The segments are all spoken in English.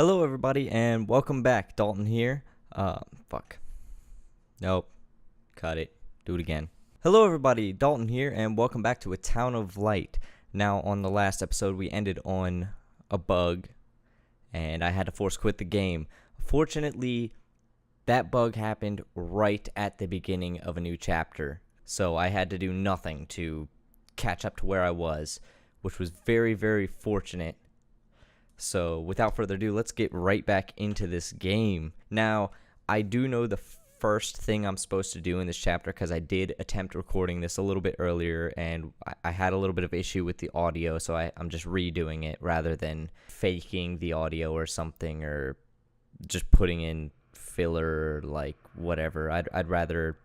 Hello, everybody, and welcome back. Dalton here. Fuck. Nope. Cut it. Do it again. Hello, everybody. Dalton here, and welcome back to A Town of Light. Now, on the last episode, we ended on a bug, and I had to force quit the game. Fortunately, that bug happened right at the beginning of a new chapter, so I had to do nothing to catch up to where I was, which was very, very fortunate. So, without further ado, let's get right back into this game. Now, I do know the first thing I'm supposed to do in this chapter because I did attempt recording this a little bit earlier, and I had a little bit of issue with the audio, so I'm just redoing it rather than faking the audio or something, or just putting in filler, like, whatever. I'd rather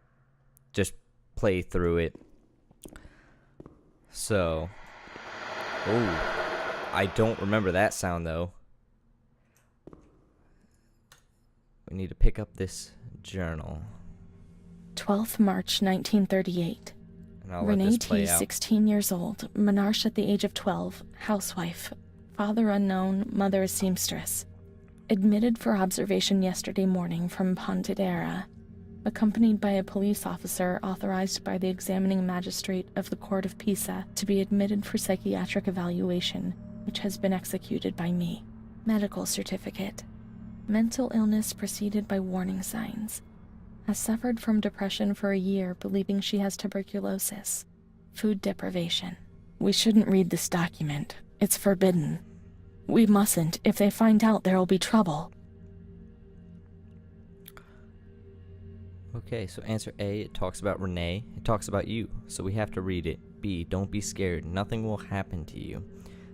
just play through it. So, oh. I don't remember that sound, though. We need to pick up this journal. 12th March 1938. And I'll let Renee this play T., out. 16 years old, Menarche at the age of 12, housewife, father unknown, mother a seamstress. Admitted for observation yesterday morning from Pontedera, accompanied by a police officer authorized by the examining magistrate of the Court of Pisa to be admitted for psychiatric evaluation, which has been executed by me. Medical certificate. Mental illness preceded by warning signs. Has suffered from depression for a year, believing she has tuberculosis. Food deprivation. We shouldn't read this document. It's forbidden. We mustn't. If they find out, there will be trouble. Okay, so answer A, it talks about Renee. It talks about you, so we have to read it. B, don't be scared. Nothing will happen to you.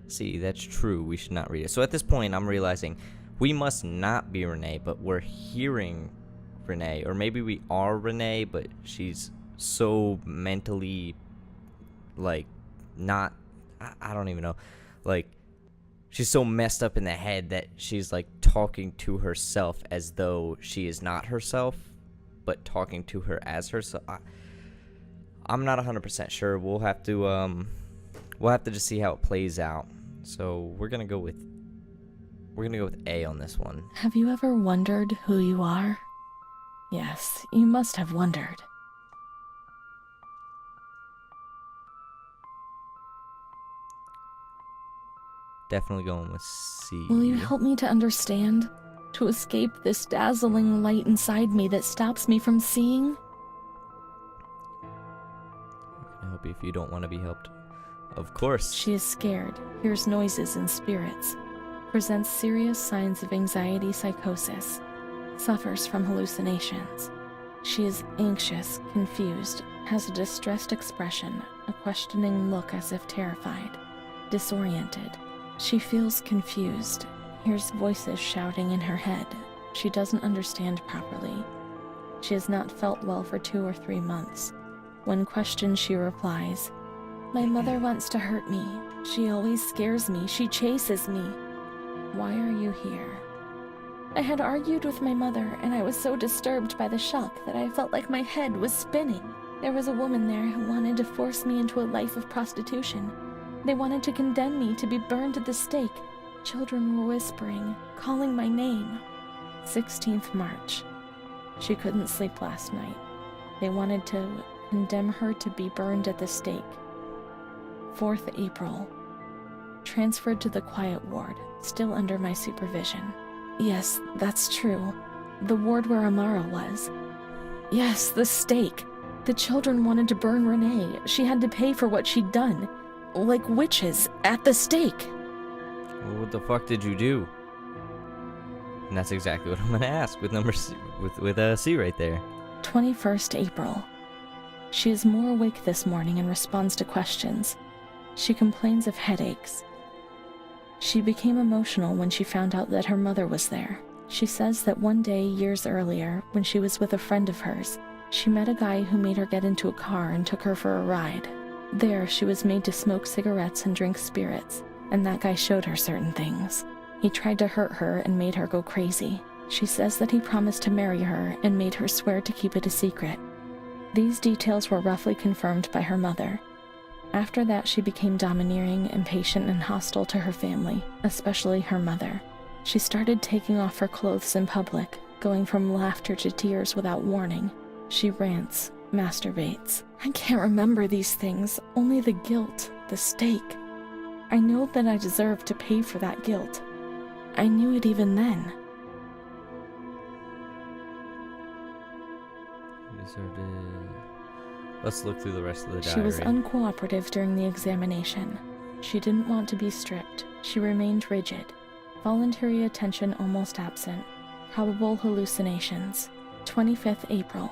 C, that's true. We should not read it. So at this point, I'm realizing we must not be Renee, but we're hearing Renee. Or maybe we are Renee, but she's so mentally, like, not, I don't even know. Like, she's so messed up in the head that she's, like, talking to herself as though she is not herself, but talking to her as herself. I'm not 100% sure. We'll have to just see how it plays out. So we're gonna go with A on this one. Have you ever wondered who you are? Yes, you must have wondered. Definitely going with C. Will you help me to understand? To escape this dazzling light inside me that stops me from seeing? I can help you if you don't want to be helped. Of course. She is scared, hears noises and spirits, presents serious signs of anxiety psychosis, suffers from hallucinations. She is anxious, confused, has a distressed expression, a questioning look as if terrified, disoriented. She feels confused, hears voices shouting in her head. She doesn't understand properly. She has not felt well for 2 or 3 months. When questioned, she replies, "My mother wants to hurt me. She always scares me. She chases me. Why are you here?" I had argued with my mother, and I was so disturbed by the shock that I felt like my head was spinning. There was a woman there who wanted to force me into a life of prostitution. They wanted to condemn me to be burned at the stake. Children were whispering, calling my name. 16th March. She couldn't sleep last night. They wanted to condemn her to be burned at the stake. 4th April. Transferred to the quiet ward, still under my supervision. Yes, that's true. The ward where Amara was. Yes, the stake. The children wanted to burn Renee. She had to pay for what she'd done. Like witches, at the stake. Well, what the fuck did you do? And that's exactly what I'm gonna ask with number C, with C right there. 21st April. She is more awake this morning and responds to questions. She complains of headaches. She became emotional when she found out that her mother was there. She says that one day, years earlier, when she was with a friend of hers, she met a guy who made her get into a car and took her for a ride. There, she was made to smoke cigarettes and drink spirits, and that guy showed her certain things. He tried to hurt her and made her go crazy. She says that he promised to marry her and made her swear to keep it a secret. These details were roughly confirmed by her mother. After that, she became domineering, impatient, and hostile to her family, especially her mother. She started taking off her clothes in public, going from laughter to tears without warning. She rants, masturbates. I can't remember these things, only the guilt, the stake. I know that I deserve to pay for that guilt. I knew it even then. Let's look through the rest of the diary. She was uncooperative during the examination. She didn't want to be stripped. She remained rigid. Voluntary attention almost absent. Probable hallucinations. 25th April.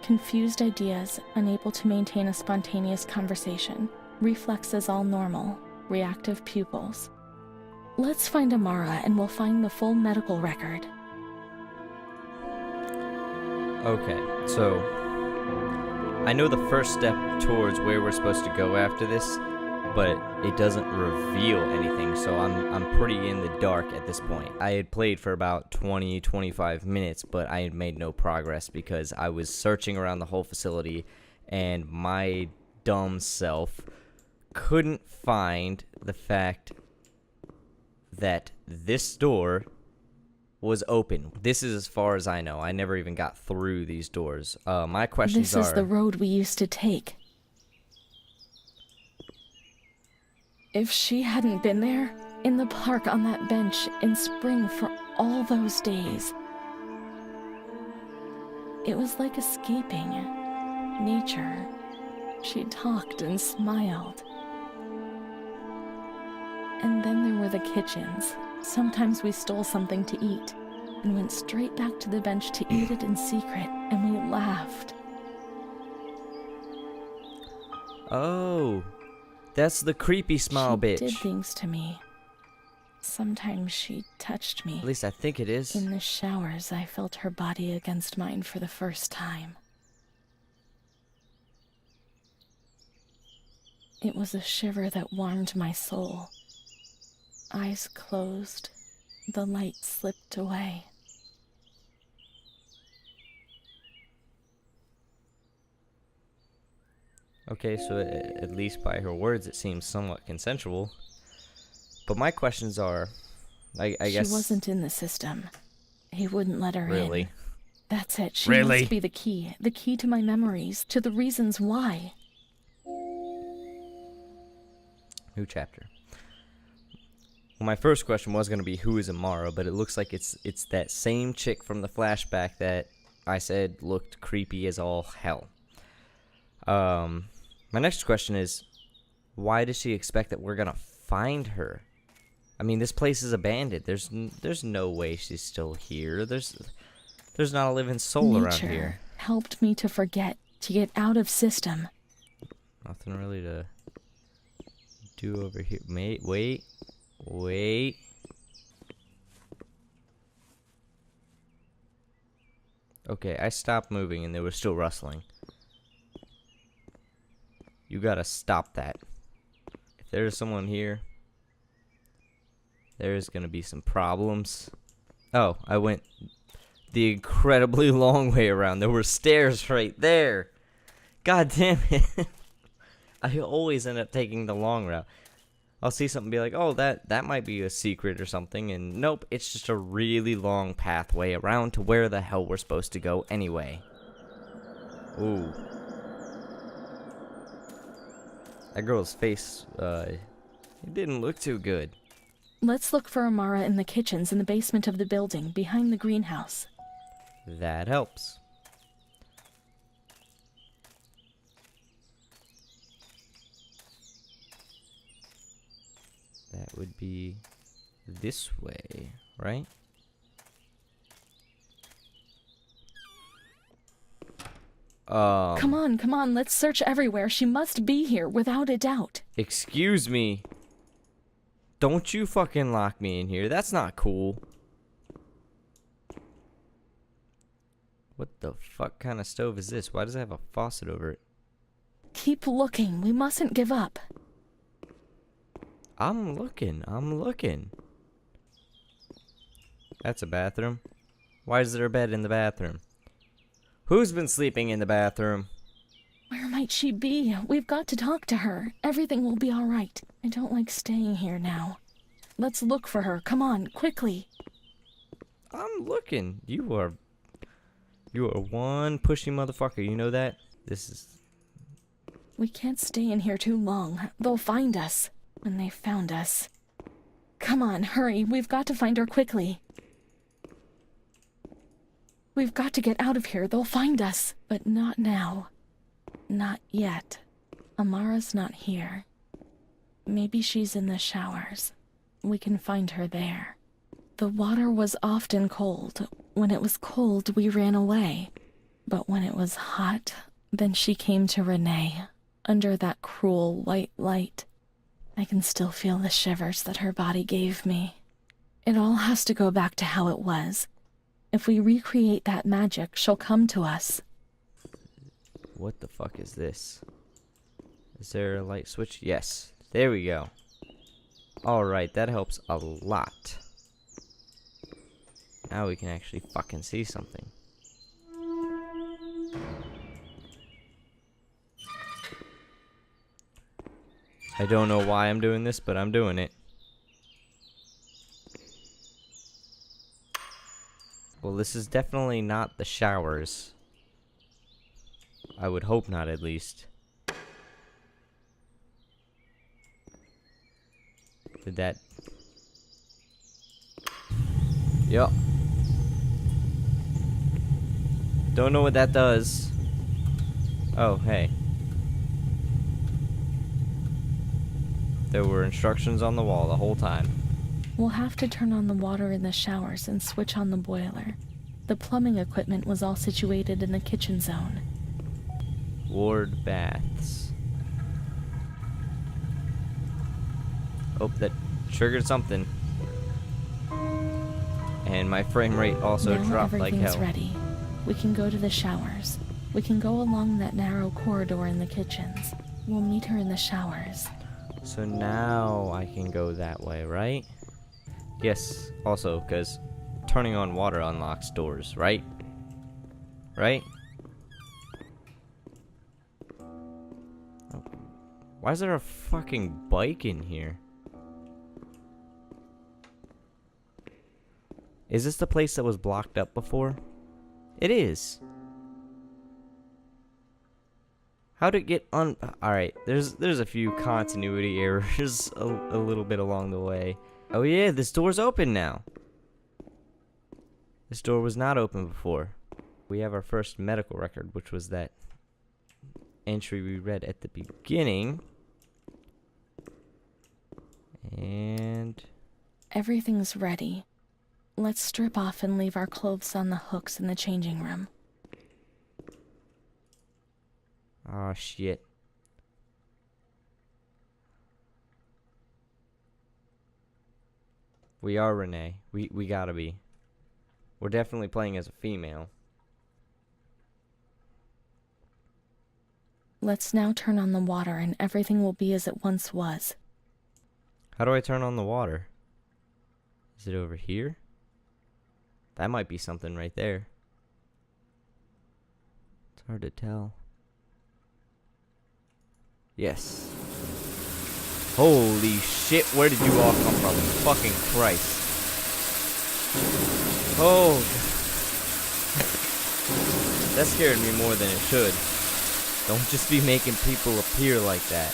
Confused ideas, unable to maintain a spontaneous conversation. Reflexes all normal. Reactive pupils. Let's find Amara and we'll find the full medical record. Okay, so I know the first step towards where we're supposed to go after this, but it doesn't reveal anything, so I'm pretty in the dark at this point. I had played for about 20-25 minutes, but I had made no progress because I was searching around the whole facility and my dumb self couldn't find the fact that this door was open. This is as far as I know. I never even got through these doors. My questions are... This is the road we used to take. If she hadn't been there, in the park on that bench in spring for all those days, it was like escaping nature. She talked and smiled. And then there were the kitchens. Sometimes we stole something to eat and went straight back to the bench to eat it in secret, and we laughed. Oh, that's the creepy smile bitch. She did things to me. Sometimes she touched me. At least I think it is. In the showers, I felt her body against mine for the first time. It was a shiver that warmed my soul. Eyes closed, the light slipped away. Okay, so at least by her words it seems somewhat consensual. But my questions are, I guess... She wasn't in the system. He wouldn't let her in. Really? That's it. She Really? must be the key to my memories, to the reasons why. New chapter. Well, my first question was going to be who is Amara, but it looks like it's that same chick from the flashback that I said looked creepy as all hell. My next question is, why does she expect that we're going to find her? I mean, this place is abandoned. There's no way she's still here. There's not a living soul around here. Nature helped me to forget, to get out of system. Nothing really to do over here. Wait. Okay, I stopped moving and they were still rustling. You gotta stop that. If there's someone here, there's gonna be some problems. Oh, I went the incredibly long way around. There were stairs right there. God damn it. I always end up taking the long route. I'll see something and be like, oh, that might be a secret or something, and nope, it's just a really long pathway around to where the hell we're supposed to go anyway. Ooh. That girl's face, it didn't look too good. Let's look for Amara in the kitchens in the basement of the building, behind the greenhouse. That helps. That would be this way, right? Come on, let's search everywhere. She must be here, without a doubt. Excuse me. Don't you fucking lock me in here. That's not cool. What the fuck kind of stove is this? Why does it have a faucet over it? Keep looking. We mustn't give up. I'm looking. That's a bathroom. Why is there a bed in the bathroom? Who's been sleeping in the bathroom? Where might she be? We've got to talk to her. Everything will be all right. I don't like staying here now. Let's look for her. Come on, quickly. I'm looking. You are one pushy motherfucker. You know that? This is... We can't stay in here too long. They'll find us. And they found us. Come on, hurry. We've got to find her quickly. We've got to get out of here. They'll find us. But not now. Not yet. Amara's not here. Maybe she's in the showers. We can find her there. The water was often cold. When it was cold, we ran away. But when it was hot, then she came to Renee, under that cruel white light. I can still feel the shivers that her body gave me. It all has to go back to how it was. If we recreate that magic, she'll come to us. What the fuck is this? Is there a light switch? Yes. There we go. Alright, that helps a lot. Now we can actually fucking see something. I don't know why I'm doing this, but I'm doing it. Well, this is definitely not the showers. I would hope not, at least. Did that... Yup. Don't know what that does. Oh, hey. There were instructions on the wall the whole time. We'll have to turn on the water in the showers and switch on the boiler. The plumbing equipment was all situated in the kitchen zone. Ward baths. Oh, that triggered something. And my frame rate also now dropped like hell. Everything's ready. We can go to the showers. We can go along that narrow corridor in the kitchens. We'll meet her in the showers. So now I can go that way, right? Yes, also, because turning on water unlocks doors, right? Right? Oh. Why is there a fucking bike in here? Is this the place that was blocked up before? It is. How'd it get on? Alright, there's a few continuity errors a little bit along the way. Oh yeah, this door's open now. This door was not open before. We have our first medical record, which was that entry we read at the beginning. And... everything's ready. Let's strip off and leave our clothes on the hooks in the changing room. oh shit. We are Renee. We gotta be. We're definitely playing as a female. Let's now turn on the water and everything will be as it once was. How do I turn on the water? Is it over here? That might be something right there. It's hard to tell. Yes. Holy shit, where did you all come from? Fucking Christ. Oh. That scared me more than it should. Don't just be making people appear like that.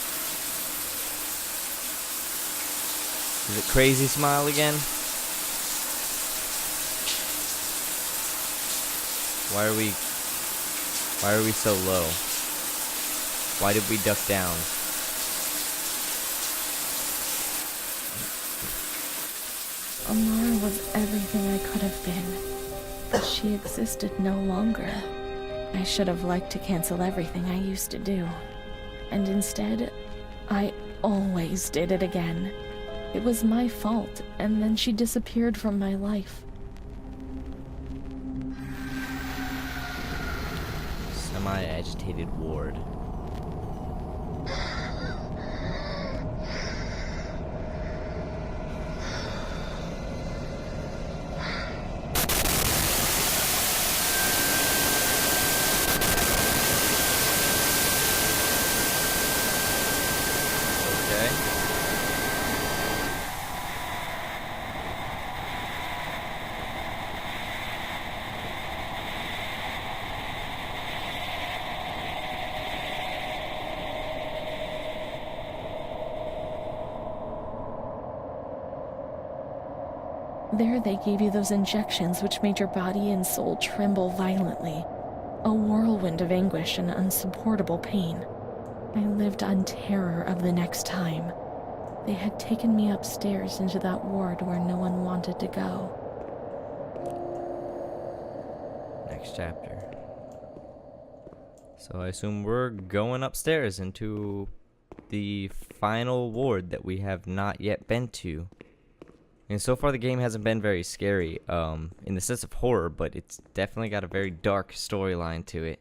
Is it Crazy Smile again? Why are we so low? Why did we duck down? Amara was everything I could have been, but she existed no longer. I should have liked to cancel everything I used to do, and instead, I always did it again. It was my fault, and then she disappeared from my life. Semi-agitated ward. There they gave you those injections which made your body and soul tremble violently. A whirlwind of anguish and unsupportable pain. I lived on terror of the next time. They had taken me upstairs into that ward where no one wanted to go. Next chapter. So I assume we're going upstairs into the final ward that we have not yet been to. And so far the game hasn't been very scary, in the sense of horror, but it's definitely got a very dark storyline to it.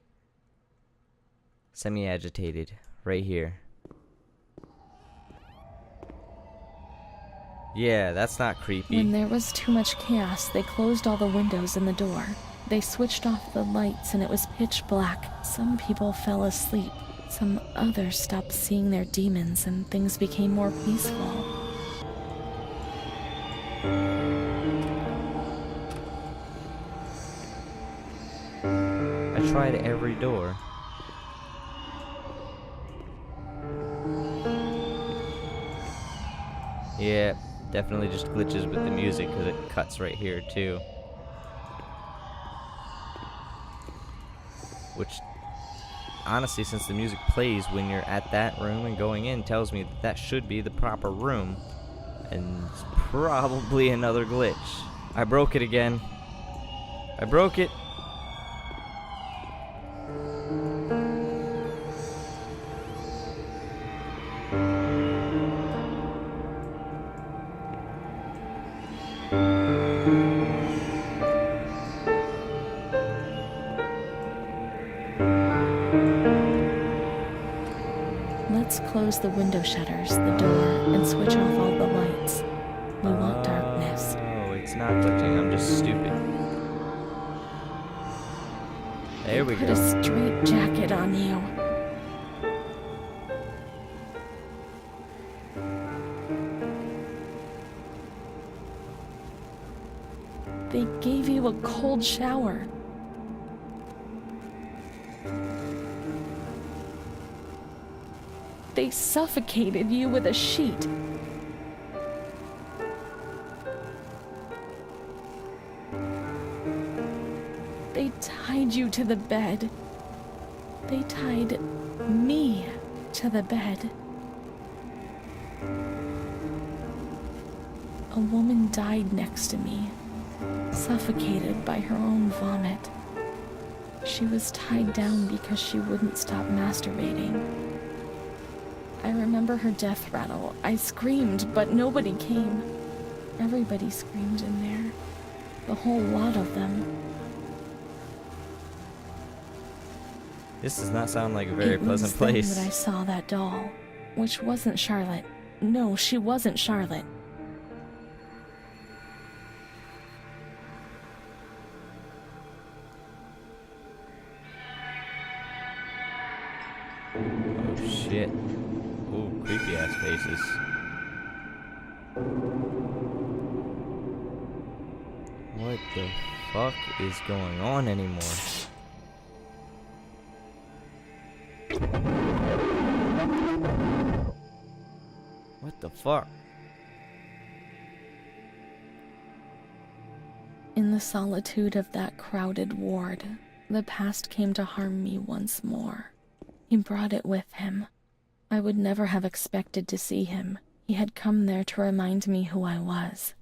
Semi-agitated, right here. Yeah, that's not creepy. When there was too much chaos, they closed all the windows and the door. They switched off the lights and it was pitch black. Some people fell asleep. Some others stopped seeing their demons and things became more peaceful. I tried every door. Yeah, definitely just glitches with the music because it cuts right here too. Which, honestly, since the music plays when you're at that room and going in, tells me that that should be the proper room. And it's probably another glitch. I broke it again. I broke it. Let's close the window shutters, the door, and switch off all the lights. We want darkness. Oh, it's not glitching. I'm just stupid. There we Put go. a straight jacket on you. They gave you a cold shower. They suffocated you with a sheet. They tied you to the bed. They tied me to the bed. A woman died next to me, suffocated by her own vomit. She was tied down because she wouldn't stop masturbating. I remember her death rattle. I screamed, but nobody came. Everybody screamed in there. The whole lot of them. This does not sound like a very pleasant It was then place. that I saw that doll, which wasn't Charlotte. No, she wasn't Charlotte. Oh shit. Ooh, creepy ass faces. What the fuck is going on anymore? What the fuck? In the solitude of that crowded ward, the past came to harm me once more. He brought it with him. I would never have expected to see him. He had come there to remind me who I was.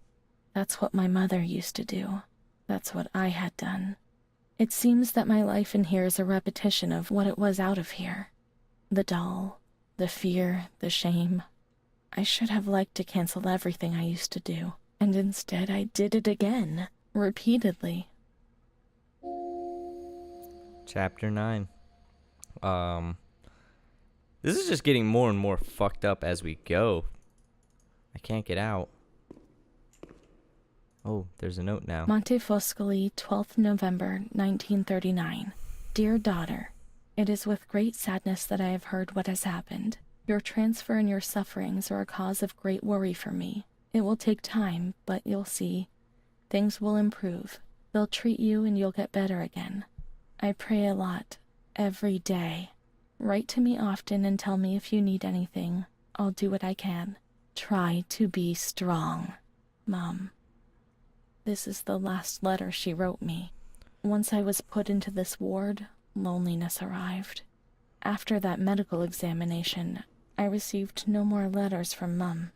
That's what my mother used to do. That's what I had done. It seems that my life in here is a repetition of what it was out of here. The doll, the fear, the shame. I should have liked to cancel everything I used to do, and instead I did it again, repeatedly. Chapter 9. This is just getting more and more fucked up as we go. I can't get out. Oh, there's a note now. Monte Foscoli, 12th November, 1939. Dear daughter, it is with great sadness that I have heard what has happened. Your transfer and your sufferings are a cause of great worry for me. It will take time, but you'll see. Things will improve. They'll treat you and you'll get better again. I pray a lot, every day. Write to me often and tell me if you need anything. I'll do what I can. Try to be strong. Mom. This is the last letter she wrote me. Once I was put into this ward, loneliness arrived. After that medical examination, I received no more letters from Mum.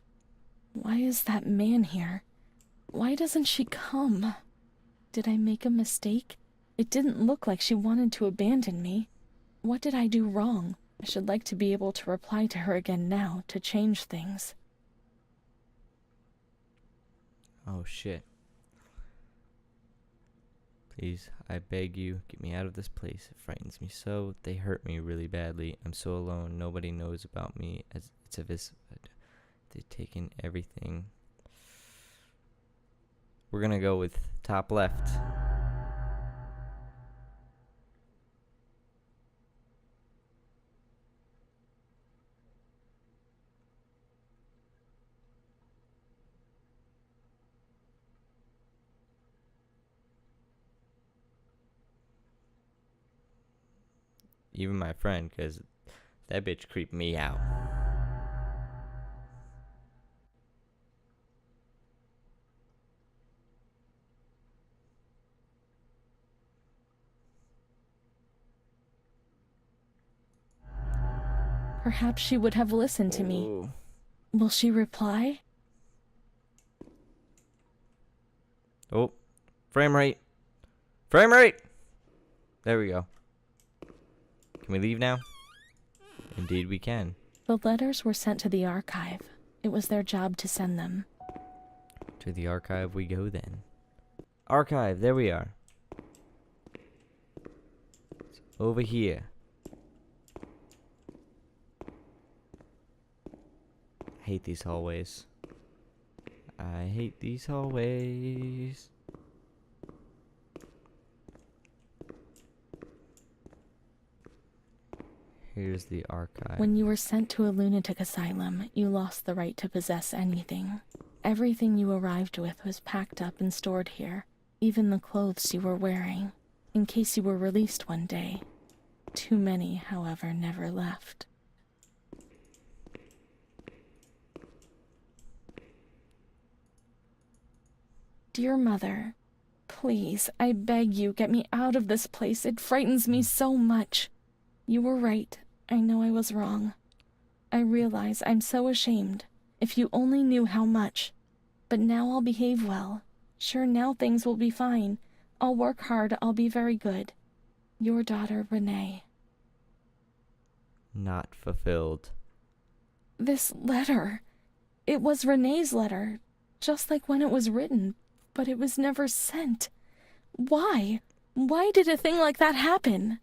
Why is that man here? Why doesn't she come? Did I make a mistake? It didn't look like she wanted to abandon me. What did I do wrong? I should like to be able to reply to her again now, to change things. Oh shit. Please, I beg you, get me out of this place. It frightens me so. They hurt me really badly. I'm so alone. Nobody knows about me. It's as if they've taken everything. We're gonna go with top left. Even my friend, because that bitch creeped me out. Perhaps she would have listened to me. Ooh. Will she reply? Oh, frame rate. Frame rate! There we go. Can we leave now? Indeed we can. The letters were sent to the archive. It was their job to send them. To the archive we go then. Archive, there we are. It's over here. I hate these hallways. I hate these hallways. Here's the archive. When you were sent to a lunatic asylum, you lost the right to possess anything. Everything you arrived with was packed up and stored here, even the clothes you were wearing, in case you were released one day. Too many, however, never left. Dear Mother, please, I beg you, get me out of this place. It frightens me so much. You were right. I know I was wrong. I realize I'm so ashamed. If you only knew how much. But now I'll behave well. Sure, now things will be fine. I'll work hard. I'll be very good. Your daughter, Renee. Not fulfilled. This letter. It was Renee's letter, just like when it was written, but it was never sent. Why? Why did a thing like that happen?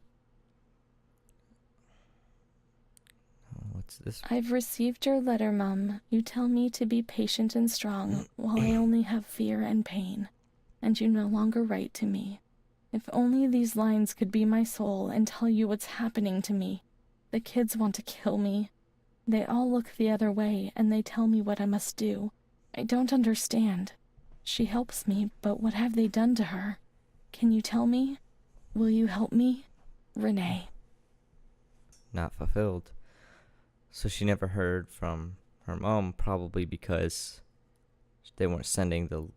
What's this? I've received your letter, Mum. You tell me to be patient and strong, while I only have fear and pain, and you no longer write to me. If only these lines could be my soul and tell you what's happening to me. The kids want to kill me. They all look the other way, and they tell me what I must do. I don't understand. She helps me, but what have they done to her? Can you tell me? Will you help me? Renee. Not fulfilled. So she never heard from her mom, probably because they weren't sending the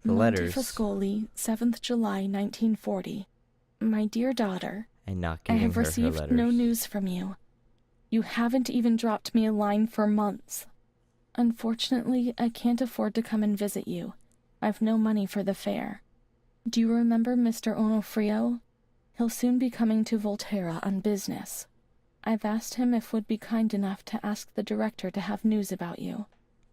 letters. Montefiascoli, 7th July, 1940. My dear daughter, And not I giving have her received letters. no news from you. You haven't even dropped me a line for months. Unfortunately, I can't afford to come and visit you. I've no money for the fare. Do you remember Mr. Onofrio? He'll soon be coming to Volterra on business. I've asked him if would be kind enough to ask the director to have news about you.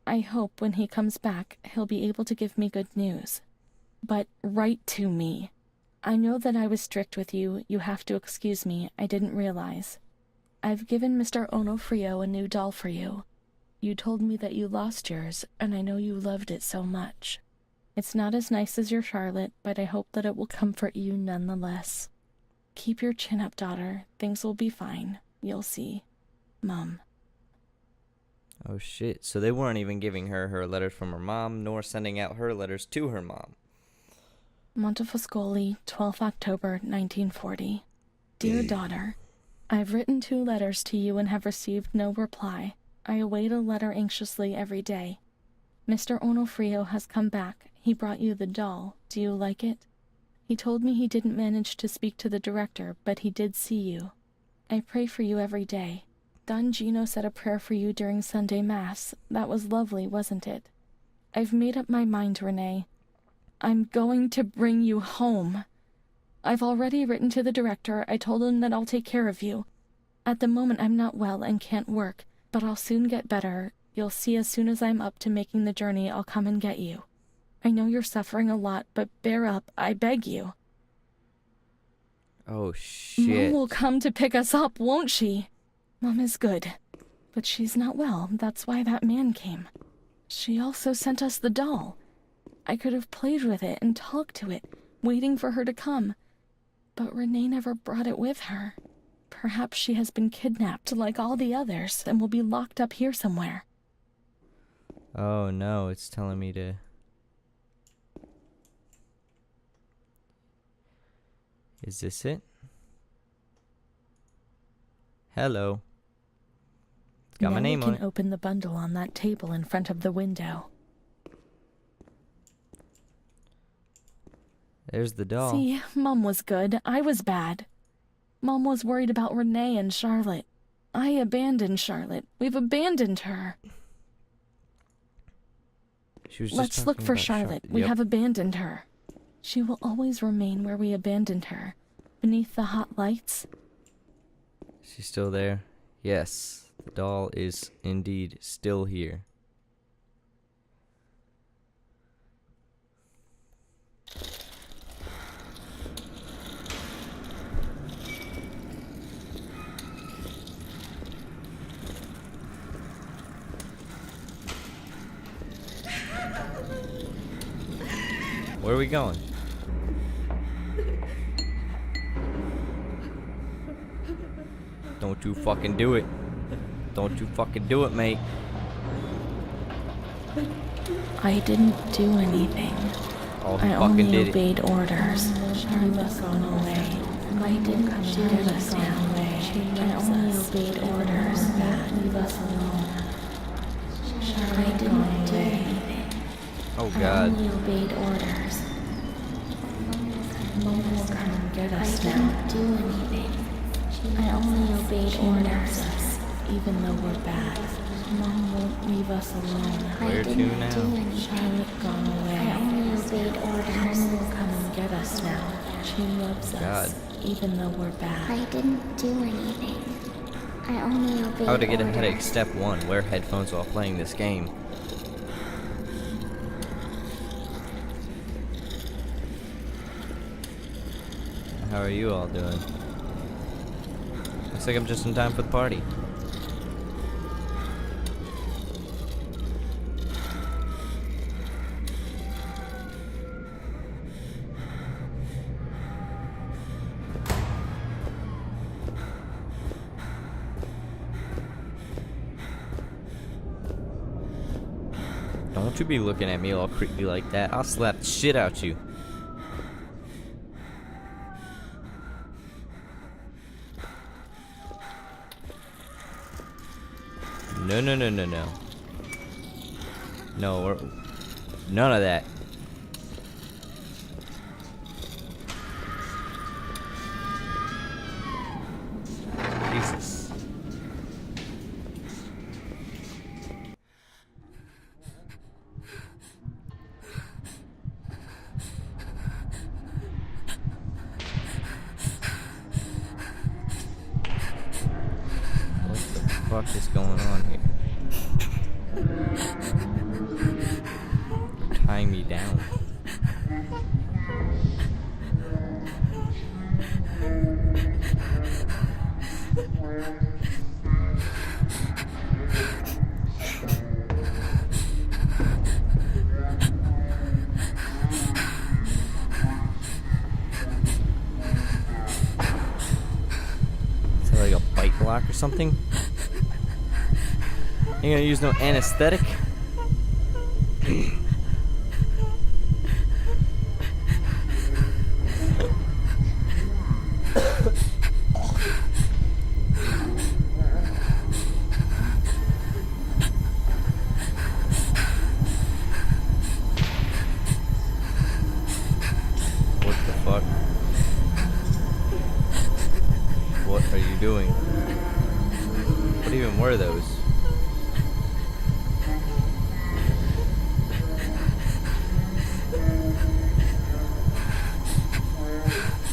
I hope when he comes back, he'll be able to give me good news. But write to me. I know that I was strict with you. You have to excuse me. I didn't realize. I've given Mr. Onofrio a new doll for you. You told me that you lost yours, and I know you loved it so much. It's not as nice as your Charlotte, but I hope that it will comfort you nonetheless. Keep your chin up, daughter. Things will be fine. You'll see. Mom. Oh shit. So they weren't even giving her letters from her mom, nor sending out her letters to her mom. Montefiascoli, 12th October, 1940. Dear daughter, I've written 2 letters to you and have received no reply. I await a letter anxiously every day. Mr. Onofrio has come back. He brought you the doll. Do you like it? He told me he didn't manage to speak to the director, but he did see you. I pray for you every day. Don Gino said a prayer for you during Sunday Mass. That was lovely, wasn't it? I've made up my mind, Renee. I'm going to bring you home. I've already written to the director. I told him that I'll take care of you. At the moment, I'm not well and can't work, but I'll soon get better. You'll see as soon as I'm up to making the journey, I'll come and get you. I know you're suffering a lot, but bear up, I beg you. Oh, shit. Mom will come to pick us up, won't she? Mom is good, but she's not well. That's why that man came. She also sent us the doll. I could have played with it and talked to it, waiting for her to come. But Renee never brought it with her. Perhaps she has been kidnapped like all the others and will be locked up here somewhere. Oh no, it's telling me to... Is this it? Hello. It's got my name on it. Now we can open the bundle on that table in front of the window. There's the doll. See, Mom was good. I was bad. Mom was worried about Renee and Charlotte. I abandoned Charlotte. We've abandoned her. She was just Let's look talking for about Charlotte. We have abandoned her. She will always remain where we abandoned her, beneath the hot lights. She's still there? Yes, the doll is indeed still here. Where are we going? Don't you fucking do it. Don't you fucking do it, mate. I didn't do anything. Oh, I fucking only did it. obeyed orders. Charlotte's gone away. I didn't do us now. I only obeyed orders. Leave us alone. I didn't do anything. Oh god. I only obeyed orders. Mom will come and get us now. I didn't do anything. I only obeyed orders, even though we're bad. Mom won't leave us alone. Where to now? Charlotte gone away. I only obeyed orders. Mom will come and get us now. She loves us, even though we're bad. I didn't do anything. I only obeyed How to get a orders. headache. Step 1. Wear headphones while playing this game. How are you all doing? Looks like I'm just in time for the party. Don't you be looking at me all creepy like that. I'll slap the shit out you. No, no, no, no, no. No, none of that. Jesus. What the fuck is going on here? They're tying me down. Is that like a bite block or something? You gonna use no anesthetic? fuck? What are you doing? What even were those?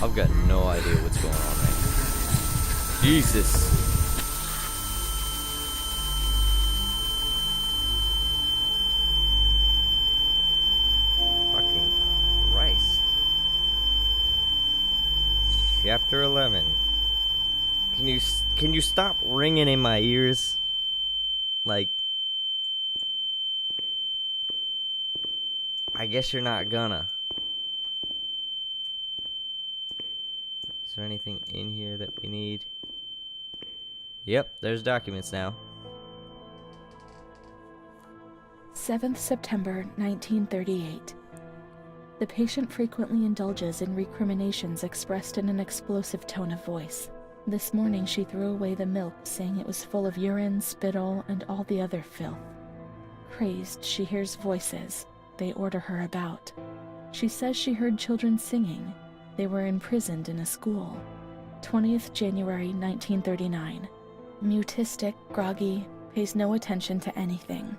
I've got no idea what's going on right now. Jesus. Fucking Christ. Chapter 11. Can you stop ringing in my ears? Like, I guess you're not gonna. Is there anything in here that we need? Yep, there's documents now. 7th September 1938. The patient frequently indulges in recriminations expressed in an explosive tone of voice. This morning she threw away the milk, saying it was full of urine, spittle, and all the other filth. Crazed, she hears voices. They order her about. She says she heard children singing. They were imprisoned in a school. 20th January 1939. Mutistic, groggy, pays no attention to anything.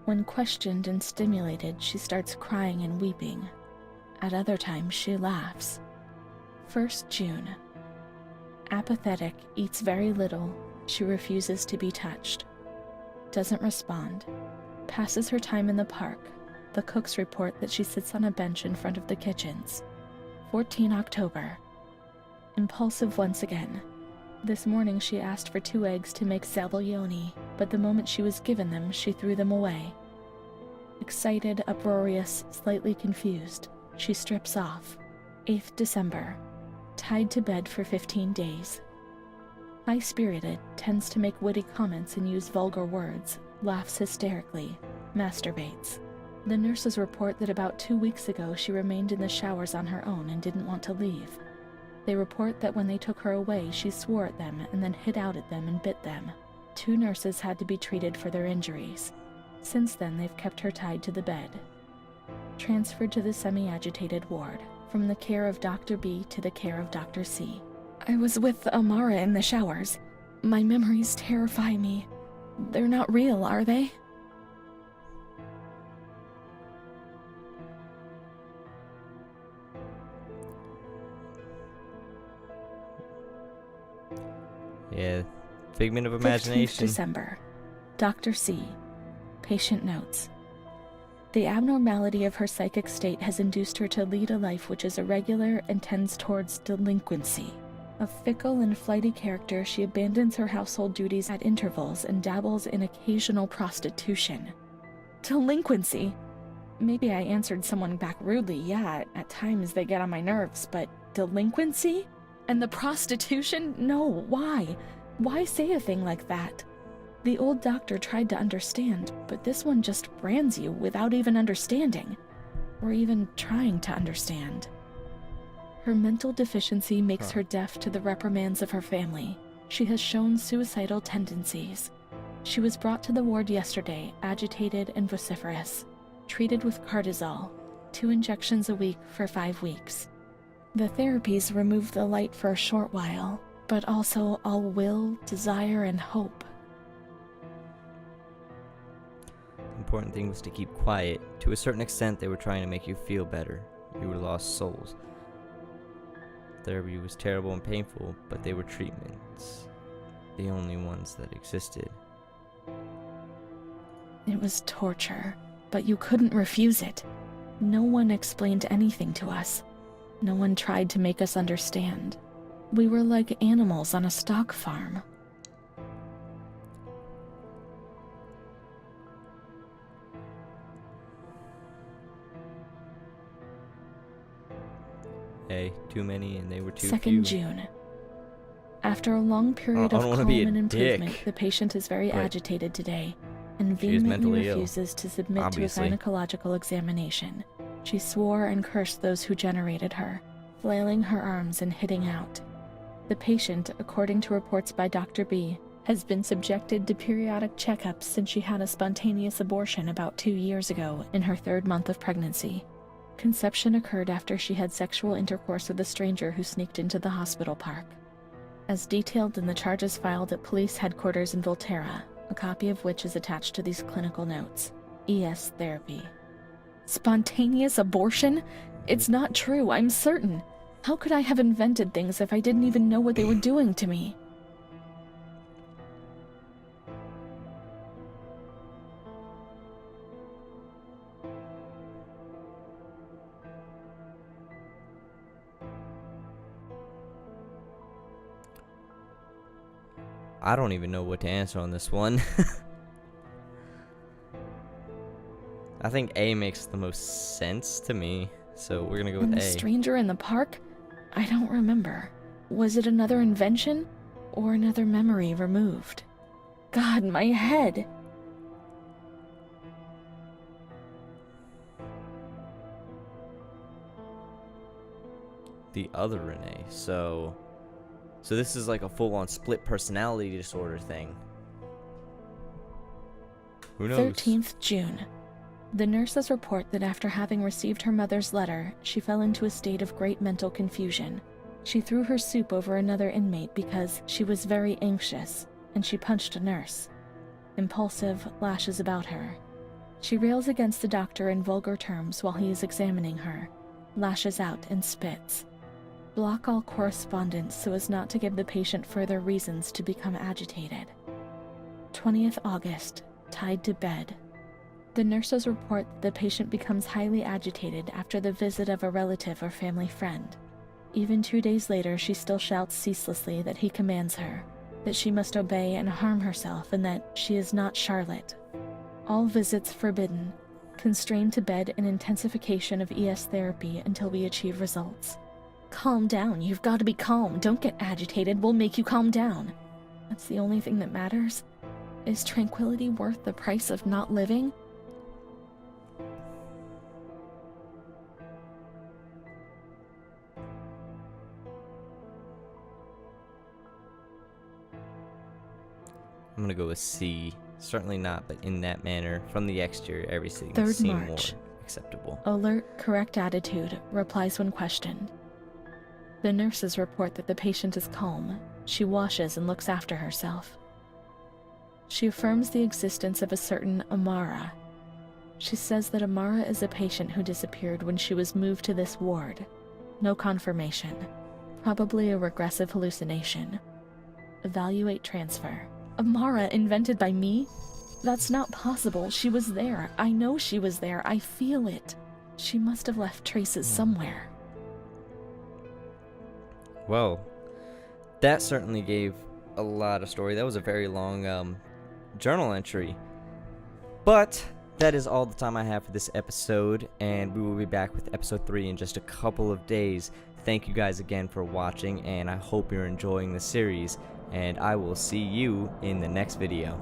When questioned and stimulated, she starts crying and weeping. At other times, she laughs. 1st June. Apathetic, eats very little. She refuses to be touched. Doesn't respond. Passes her time in the park. The cooks report that she sits on a bench in front of the kitchens. 14 October. Impulsive once again. This morning she asked for 2 eggs to make sabolioni, but the moment she was given them, she threw them away. Excited, uproarious, slightly confused, she strips off. 8th December. Tied to bed for 15 days. High-spirited, tends to make witty comments and use vulgar words, laughs hysterically, masturbates. The nurses report that about 2 weeks ago she remained in the showers on her own and didn't want to leave. They report that when they took her away, she swore at them and then hit out at them and bit them. 2 nurses had to be treated for their injuries. Since then, they've kept her tied to the bed. Transferred to the semi-agitated ward, from the care of Dr. B to the care of Dr. C. I was with Amara in the showers. My memories terrify me. They're not real, are they? Yeah, figment of 15th imagination. December. Dr. C. Patient notes. The abnormality of her psychic state has induced her to lead a life which is irregular and tends towards delinquency. A fickle and flighty character, she abandons her household duties at intervals and dabbles in occasional prostitution. Delinquency? Maybe I answered someone back rudely. Yeah, at times they get on my nerves, but delinquency? And the prostitution? No, why? Why say a thing like that? The old doctor tried to understand, but this one just brands you without even understanding, or even trying to understand. Her mental deficiency makes her deaf to the reprimands of her family. She has shown suicidal tendencies. She was brought to the ward yesterday, agitated and vociferous, treated with Cardizol, 2 injections a week for 5 weeks. The therapies remove the light for a short while, but also all will, desire, and hope. The important thing was to keep quiet. To a certain extent, they were trying to make you feel better. You were lost souls. Therapy was terrible and painful, but they were treatments. The only ones that existed. It was torture, but you couldn't refuse it. No one explained anything to us. No one tried to make us understand. We were like animals on a stock farm. Hey, too many and they were too 2nd few. June. After a long period I of don't wanna calm be a and improvement, dick, the patient is very but agitated today and she is vehemently mentally ill, refuses to submit obviously. to a gynecological examination. She swore and cursed those who generated her, flailing her arms and hitting out. The patient, according to reports by Dr. B, has been subjected to periodic checkups since she had a spontaneous abortion about 2 years ago in her 3rd month of pregnancy. Conception occurred after she had sexual intercourse with a stranger who sneaked into the hospital park. As detailed in the charges filed at police headquarters in Volterra, a copy of which is attached to these clinical notes. ES therapy. Spontaneous abortion? It's not true, I'm certain. How could I have invented things if I didn't even know what they were doing to me? I don't even know what to answer on this one. I think A makes the most sense to me, so we're gonna go with And A. the stranger in the park? I don't remember. Was it another invention? Or another memory removed? God, my head! The other Renee, so this is like a full-on split personality disorder thing. Who knows? 13th June. The nurses report that after having received her mother's letter, she fell into a state of great mental confusion. She threw her soup over another inmate because she was very anxious, and she punched a nurse. Impulsive, lashes about her. She rails against the doctor in vulgar terms while he is examining her, lashes out and spits. Block all correspondence so as not to give the patient further reasons to become agitated. 20th August, tied to bed. The nurses report that the patient becomes highly agitated after the visit of a relative or family friend. Even 2 days later, she still shouts ceaselessly that he commands her, that she must obey and harm herself, and that she is not Charlotte. All visits forbidden, constrained to bed and intensification of ES therapy until we achieve results. Calm down, you've got to be calm. Don't get agitated, we'll make you calm down. That's the only thing that matters? Is tranquility worth the price of not living? I'm gonna go with C. Certainly not, but in that manner, from the exterior, everything 3rd seemed March. more acceptable. Alert, correct attitude, replies when questioned. The nurses report that the patient is calm. She washes and looks after herself. She affirms the existence of a certain Amara. She says that Amara is a patient who disappeared when she was moved to this ward. No confirmation. Probably a regressive hallucination. Evaluate transfer. Amara invented by me? That's not possible. She was there. I know she was there. I feel it. She must have left traces somewhere. Well, that certainly gave a lot of story. That was a very long journal entry. But that is all the time I have for this episode, and we will be back with episode 3 in just a couple of days. Thank you guys again for watching, and I hope you're enjoying the series, and I will see you in the next video.